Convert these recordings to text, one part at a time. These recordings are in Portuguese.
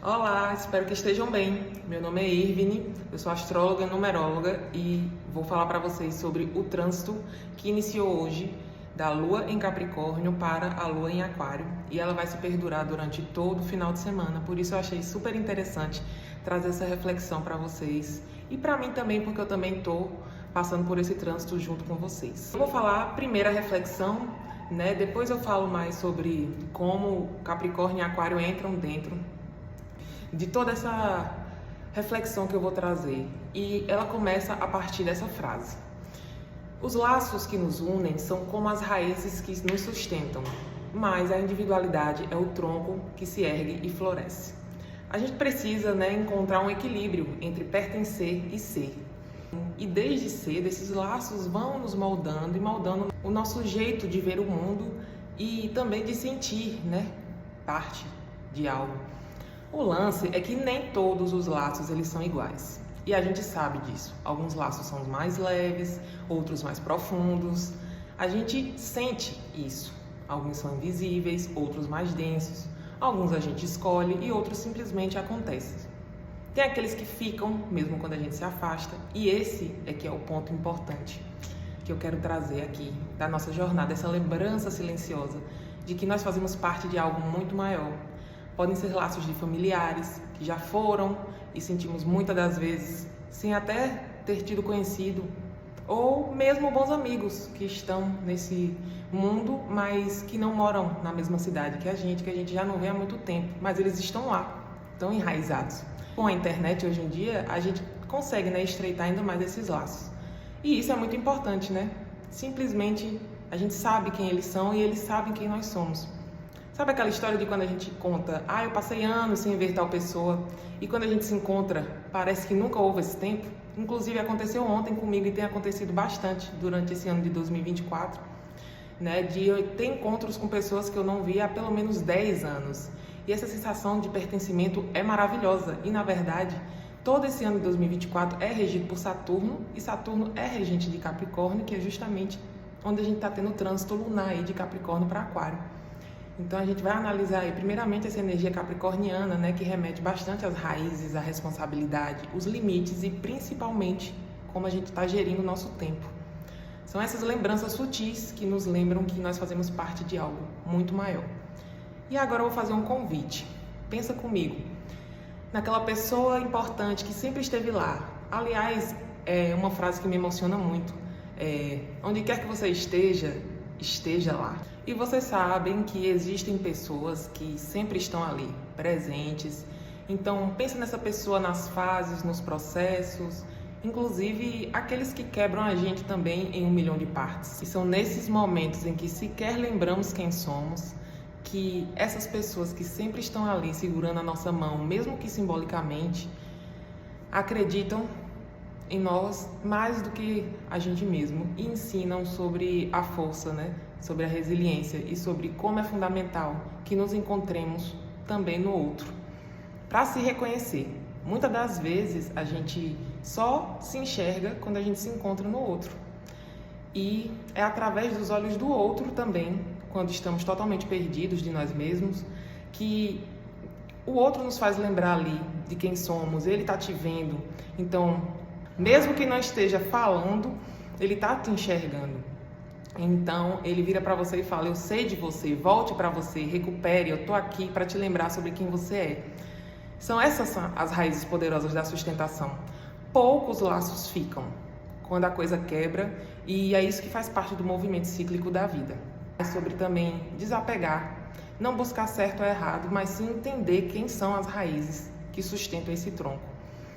Olá, espero que estejam bem. Meu nome é Irvine, eu sou astróloga e numeróloga e vou falar para vocês sobre o trânsito que iniciou hoje da Lua em Capricórnio para a Lua em Aquário e ela vai se perdurar durante todo o final de semana. Por isso eu achei super interessante trazer essa reflexão para vocês e para mim também, porque eu também estou passando por esse trânsito junto com vocês. Eu vou falar a primeira reflexão, né? Depois eu falo mais sobre como Capricórnio e Aquário entram dentro de toda essa reflexão que eu vou trazer. E ela começa a partir dessa frase: os laços que nos unem são como as raízes que nos sustentam, mas a individualidade é o tronco que se ergue e floresce. A gente precisa, encontrar um equilíbrio entre pertencer e ser. E desde cedo esses laços vão nos moldando e moldando o nosso jeito de ver o mundo e também de sentir, parte de algo. O lance é que nem todos os laços eles são iguais. E a gente sabe disso. Alguns laços são mais leves, outros mais profundos. A gente sente isso. Alguns são invisíveis, outros mais densos. Alguns a gente escolhe e outros simplesmente acontecem. Tem aqueles que ficam, mesmo quando a gente se afasta. E esse é que é o ponto importante que eu quero trazer aqui da nossa jornada. Essa lembrança silenciosa de que nós fazemos parte de algo muito maior. Podem ser laços de familiares que já foram e sentimos muitas das vezes sem até ter tido conhecido, ou mesmo bons amigos que estão nesse mundo, mas que não moram na mesma cidade que a gente já não vê há muito tempo, mas eles estão lá, estão enraizados. Com a internet hoje em dia, a gente consegue estreitar ainda mais esses laços. E isso é muito importante, Simplesmente a gente sabe quem eles são e eles sabem quem nós somos. Sabe aquela história de quando a gente conta, eu passei anos sem ver tal pessoa, e quando a gente se encontra, parece que nunca houve esse tempo? Inclusive aconteceu ontem comigo e tem acontecido bastante durante esse ano de 2024, de eu ter encontros com pessoas que eu não via há pelo menos 10 anos. E essa sensação de pertencimento é maravilhosa, e na verdade, todo esse ano de 2024 é regido por Saturno, e Saturno é regente de Capricórnio, que é justamente onde a gente está tendo o trânsito lunar aí de Capricórnio para Aquário. Então a gente vai analisar aí, primeiramente, essa energia capricorniana, que remete bastante às raízes, à responsabilidade, os limites e principalmente como a gente está gerindo o nosso tempo. São essas lembranças sutis que nos lembram que nós fazemos parte de algo muito maior. E agora eu vou fazer um convite. Pensa comigo naquela pessoa importante que sempre esteve lá. Aliás, é uma frase que me emociona muito. Onde quer que você esteja lá. E vocês sabem que existem pessoas que sempre estão ali, presentes. Então, pensa nessa pessoa nas fases, nos processos, inclusive aqueles que quebram a gente também em 1 milhão de partes. E são nesses momentos em que sequer lembramos quem somos, que essas pessoas que sempre estão ali segurando a nossa mão, mesmo que simbolicamente, acreditam em nós mais do que a gente mesmo e ensinam sobre a força, sobre a resiliência e sobre como é fundamental que nos encontremos também no outro para se reconhecer. Muitas das vezes a gente só se enxerga quando a gente se encontra no outro, e é através dos olhos do outro também, quando estamos totalmente perdidos de nós mesmos, que o outro nos faz lembrar ali de quem somos. Ele está te vendo, então mesmo que não esteja falando, ele está te enxergando. Então, ele vira para você e fala: eu sei de você, volte para você, recupere, eu estou aqui para te lembrar sobre quem você é. São essas as raízes poderosas da sustentação. Poucos laços ficam quando a coisa quebra, e é isso que faz parte do movimento cíclico da vida. É sobre também desapegar, não buscar certo ou errado, mas sim entender quem são as raízes que sustentam esse tronco.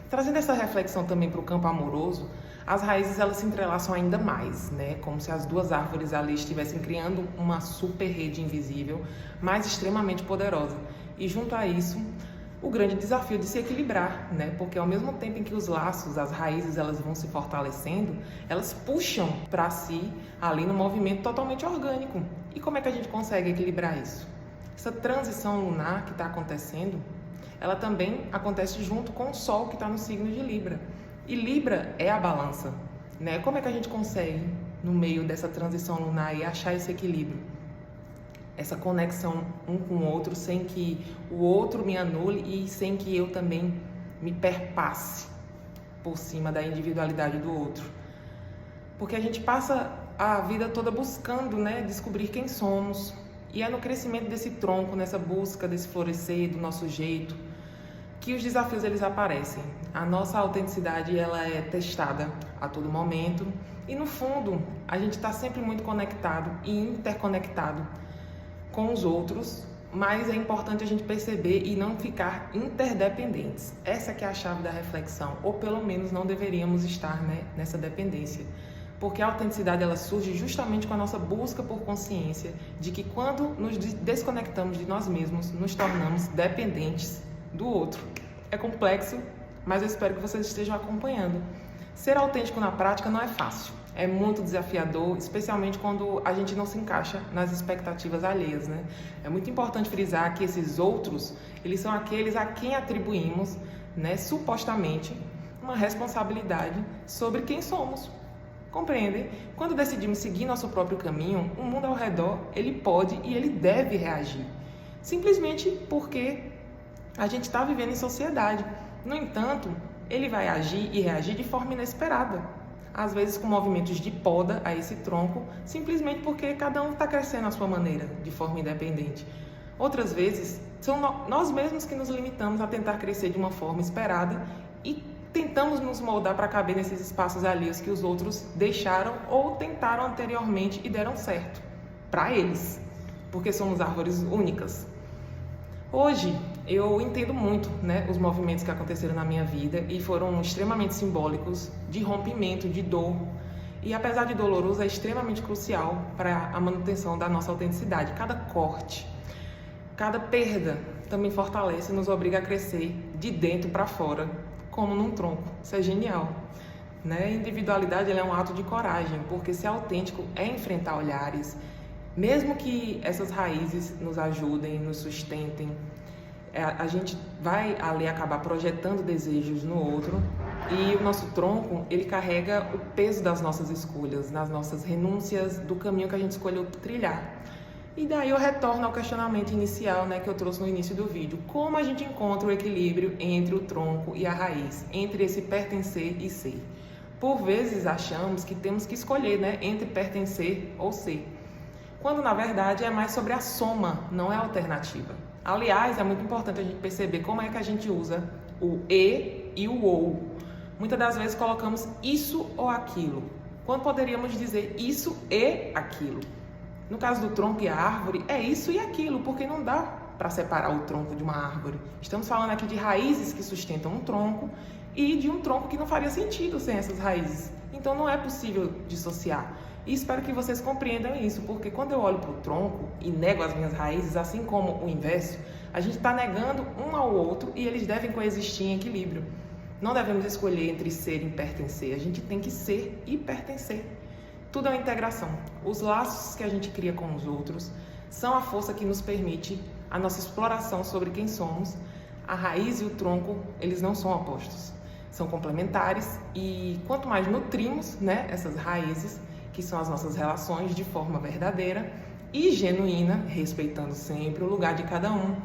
Trazendo essa reflexão também para o campo amoroso, as raízes elas se entrelaçam ainda mais, como se as duas árvores ali estivessem criando uma super rede invisível, mas extremamente poderosa. E junto a isso, o grande desafio de se equilibrar, porque ao mesmo tempo em que os laços, as raízes, elas vão se fortalecendo, elas puxam para si ali no movimento totalmente orgânico. E como é que a gente consegue equilibrar isso? Essa transição lunar que está acontecendo, ela também acontece junto com o Sol que está no signo de Libra. E Libra é a balança, Como é que a gente consegue, no meio dessa transição lunar, achar esse equilíbrio? essa conexão um com o outro, sem que o outro me anule e sem que eu também me perpasse por cima da individualidade do outro. Porque a gente passa a vida toda buscando, né, descobrir quem somos. E é no crescimento desse tronco, nessa busca desse florescer do nosso jeito, que os desafios eles aparecem. A nossa autenticidade ela é testada a todo momento e no fundo a gente está sempre muito conectado e interconectado com os outros, mas é importante a gente perceber e não ficar interdependentes. Essa que é a chave da reflexão, ou pelo menos não deveríamos estar, né, nessa dependência. Porque a autenticidade ela surge justamente com a nossa busca por consciência de que quando nos desconectamos de nós mesmos, nos tornamos dependentes do outro. É complexo, mas eu espero que vocês estejam acompanhando. Ser autêntico na prática não é fácil, é muito desafiador, especialmente quando a gente não se encaixa nas expectativas alheias, né? É muito importante frisar que esses outros, eles são aqueles a quem atribuímos, né, supostamente, uma responsabilidade sobre quem somos. Compreendem? Quando decidimos seguir nosso próprio caminho, o mundo ao redor, ele pode e ele deve reagir. Simplesmente porque a gente está vivendo em sociedade. No entanto, ele vai agir e reagir de forma inesperada. Às vezes com movimentos de poda a esse tronco, simplesmente porque cada um está crescendo à sua maneira, de forma independente. Outras vezes, são nós mesmos que nos limitamos a tentar crescer de uma forma esperada e tentamos nos moldar para caber nesses espaços alheios que os outros deixaram ou tentaram anteriormente e deram certo. Para eles, porque somos árvores únicas. Hoje, eu entendo muito, né, os movimentos que aconteceram na minha vida e foram extremamente simbólicos de rompimento, de dor. E apesar de doloroso, é extremamente crucial para a manutenção da nossa autenticidade. Cada corte, cada perda também fortalece e nos obriga a crescer de dentro para fora, como num tronco. Isso é genial, né? Individualidade ela é um ato de coragem, porque ser autêntico é enfrentar olhares, mesmo que essas raízes nos ajudem, nos sustentem, a gente vai ali acabar projetando desejos no outro e o nosso tronco, ele carrega o peso das nossas escolhas, nas nossas renúncias, do caminho que a gente escolheu trilhar. E daí eu retorno ao questionamento inicial, né, que eu trouxe no início do vídeo. Como a gente encontra o equilíbrio entre o tronco e a raiz, entre esse pertencer e ser? Por vezes achamos que temos que escolher, né, entre pertencer ou ser, quando na verdade é mais sobre a soma, não é a alternativa. Aliás, é muito importante a gente perceber como é que a gente usa o e o ou. Muitas das vezes colocamos isso ou aquilo, quando poderíamos dizer isso e aquilo. No caso do tronco e a árvore, é isso e aquilo, porque não dá para separar o tronco de uma árvore. Estamos falando aqui de raízes que sustentam um tronco e de um tronco que não faria sentido sem essas raízes. Então não é possível dissociar. E espero que vocês compreendam isso, porque quando eu olho para o tronco e nego as minhas raízes, assim como o inverso, a gente está negando um ao outro e eles devem coexistir em equilíbrio. Não devemos escolher entre ser e pertencer, a gente tem que ser e pertencer. Tudo é uma integração. Os laços que a gente cria com os outros são a força que nos permite a nossa exploração sobre quem somos. A raiz e o tronco, eles não são opostos, são complementares e quanto mais nutrimos, né, essas raízes, que são as nossas relações de forma verdadeira e genuína, respeitando sempre o lugar de cada um,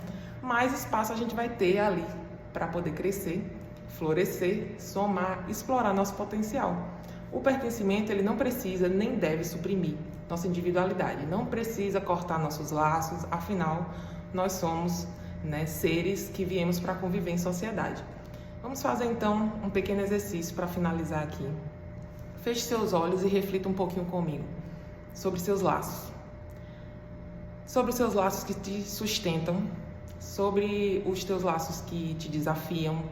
mais espaço a gente vai ter ali para poder crescer, florescer, somar, explorar nosso potencial. O pertencimento ele não precisa nem deve suprimir nossa individualidade, não precisa cortar nossos laços, afinal nós somos, né, seres que viemos para conviver em sociedade. Vamos fazer então um pequeno exercício para finalizar aqui. Feche seus olhos e reflita um pouquinho comigo sobre seus laços. Sobre os seus laços que te sustentam, sobre os teus laços que te desafiam,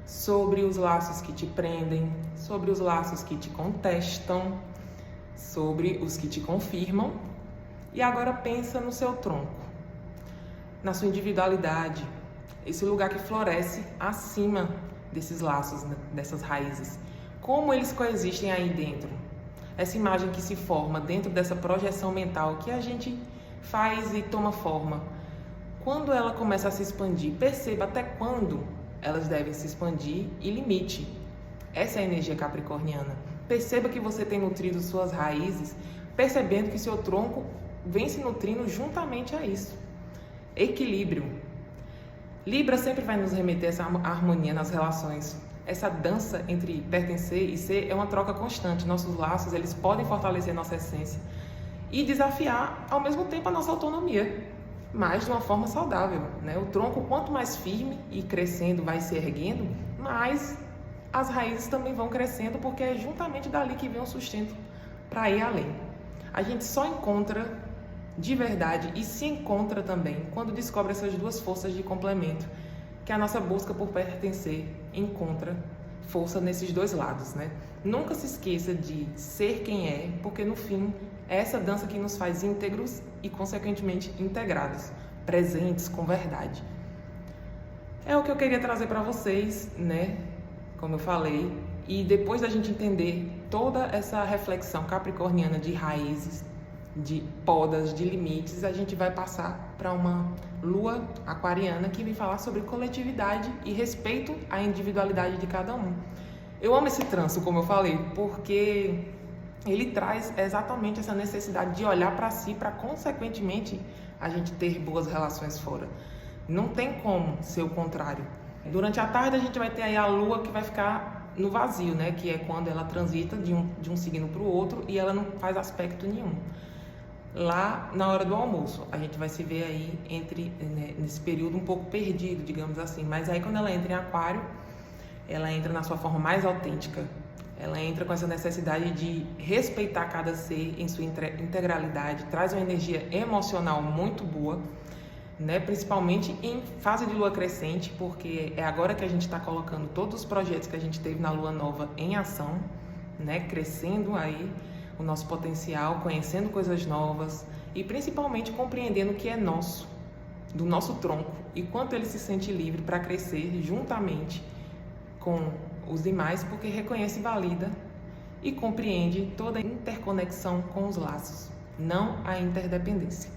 sobre os laços que te prendem, sobre os laços que te contestam, sobre os que te confirmam. E agora pensa no seu tronco, na sua individualidade, esse lugar que floresce acima desses laços, dessas raízes. Como eles coexistem aí dentro? Essa imagem que se forma dentro dessa projeção mental que a gente faz e toma forma. Quando ela começa a se expandir, perceba até quando elas devem se expandir e limite. Essa é a energia capricorniana. Perceba que você tem nutrido suas raízes, percebendo que seu tronco vem se nutrindo juntamente a isso. Equilíbrio. Libra sempre vai nos remeter a essa harmonia nas relações. Essa dança entre pertencer e ser é uma troca constante. Nossos laços, eles podem fortalecer nossa essência e desafiar, ao mesmo tempo, a nossa autonomia, mas de uma forma saudável, né? O tronco, quanto mais firme e crescendo, vai se erguendo, mais as raízes também vão crescendo, porque é justamente dali que vem o sustento para ir além. A gente só encontra de verdade e se encontra também quando descobre essas duas forças de complemento, que a nossa busca por pertencer encontra força nesses dois lados, né? Nunca se esqueça de ser quem é, porque no fim é essa dança que nos faz íntegros e consequentemente integrados, presentes com verdade. É o que eu queria trazer para vocês, né? Como eu falei, e depois da gente entender toda essa reflexão capricorniana de raízes, de podas, de limites, a gente vai passar para uma lua aquariana que vem falar sobre coletividade e respeito à individualidade de cada um. Eu amo esse trânsito, como eu falei, porque ele traz exatamente essa necessidade de olhar para si, para consequentemente a gente ter boas relações fora. Não tem como ser o contrário. Durante a tarde a gente vai ter aí a lua que vai ficar no vazio, né? Que é quando ela transita de um signo para o outro e ela não faz aspecto nenhum. Lá na hora do almoço, a gente vai se ver aí nesse período um pouco perdido, digamos assim. Mas aí quando ela entra em aquário, ela entra na sua forma mais autêntica. Ela entra com essa necessidade de respeitar cada ser em sua integralidade, traz uma energia emocional muito boa, né? Principalmente em fase de lua crescente, porque é agora que a gente está colocando todos os projetos que a gente teve na lua nova em ação, né? Crescendo aí o nosso potencial, conhecendo coisas novas e principalmente compreendendo o que é nosso, do nosso tronco e quanto ele se sente livre para crescer juntamente com os demais, porque reconhece e valida e compreende toda a interconexão com os laços, não a interdependência.